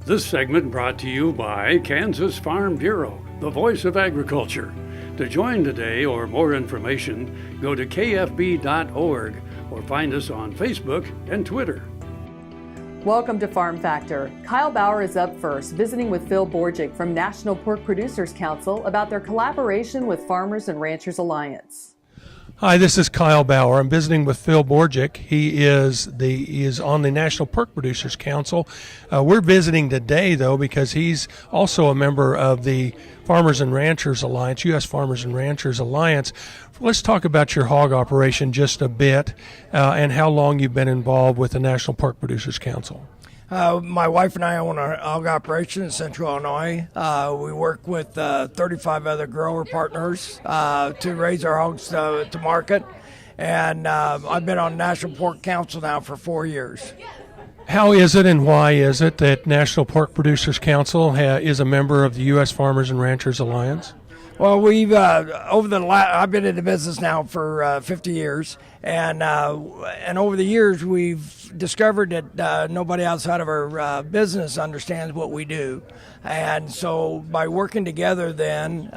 This segment brought to you by Kansas Farm Bureau, the voice of agriculture. To join today or more information, go to kfb.org or find us on Facebook and Twitter. Welcome to Farm Factor. Kyle Bauer is up first, visiting with Phil Borgic from National Pork Producers Council about their collaboration with Farmers and Ranchers Alliance. Hi, this is Kyle Bauer. I'm visiting with Phil Borgic. He is on the National Pork Producers Council. We're visiting today, though, because he's also a member of the Farmers and Ranchers Alliance, U.S. Farmers and Ranchers Alliance. Let's talk about your hog operation just a bit and how long you've been involved with the National Pork Producers Council. My wife and I own a hog operation in Central Illinois. We work with 35 other grower partners to raise our hogs to market. And I've been on National Pork Council now for 4 years. How is it and why is it that National Pork Producers Council is a member of the U.S. Farmers and Ranchers Alliance? Well, we've I've been in the business now for 50 years, and over the years we've discovered that nobody outside of our business understands what we do, and so by working together then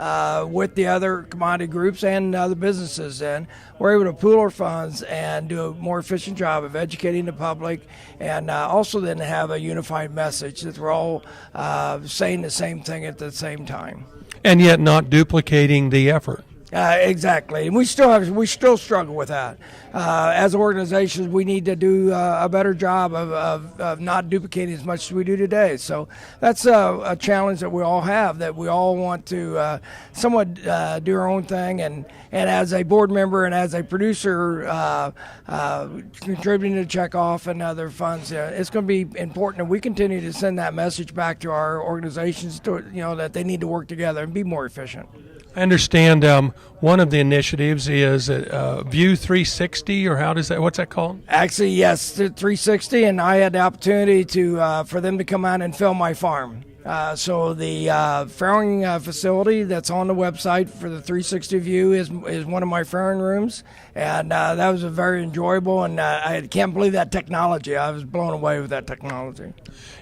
with the other commodity groups and other businesses, then we're able to pool our funds and do a more efficient job of educating the public, and also then have a unified message that we're all saying the same thing at the same time. And yet not duplicating the effort. Exactly, and we still struggle with that. As organizations, we need to do a better job of not duplicating as much as we do today. So that's a challenge that we all have. That we all want to somewhat do our own thing, and as a board member and as a producer, contributing to check off and other funds, it's going to be important that we continue to send that message back to our organizations, that they need to work together and be more efficient. I understand one of the initiatives is View 360, or what's that called? Actually, yes, 360, and I had the opportunity for them to come out and film my farm. So the farrowing facility that's on the website for the 360 view is one of my farrowing rooms, and that was very enjoyable, and I can't believe that technology. I was blown away with that technology.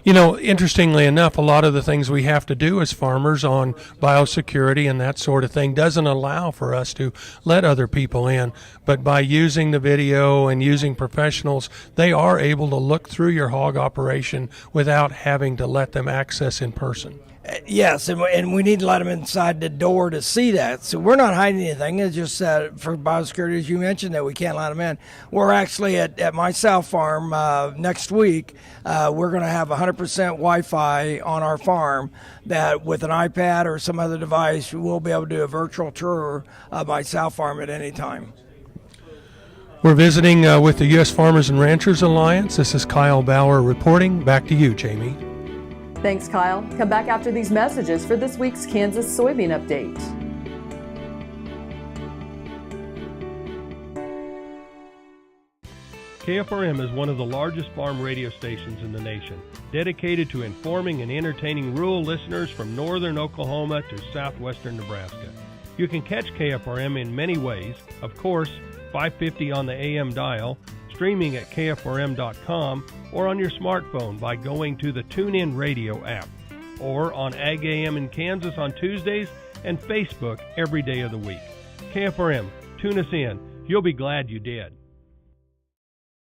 Interestingly enough, a lot of the things we have to do as farmers on biosecurity and that sort of thing doesn't allow for us to let other people in, but by using the video and using professionals, they are able to look through your hog operation without having to let them access in person. Yes, and we need to let them inside the door to see that. So we're not hiding anything. It's just for biosecurity, as you mentioned, that we can't let them in. We're actually at my South Farm next week. We're going to have 100% Wi-Fi on our farm that with an iPad or some other device, we'll be able to do a virtual tour of my South Farm at any time. We're visiting with the U.S. Farmers and Ranchers Alliance. This is Kyle Bauer reporting. Back to you, Jamie. Thanks, Kyle. Come back after these messages for this week's Kansas soybean update. KFRM is one of the largest farm radio stations in the nation, dedicated to informing and entertaining rural listeners from northern Oklahoma to southwestern Nebraska. You can catch KFRM in many ways. Of course, 550 on the AM dial, streaming at kfrm.com, or on your smartphone by going to the TuneIn Radio app, or on Ag AM in Kansas on Tuesdays and Facebook every day of the week. KFRM, tune us in. You'll be glad you did.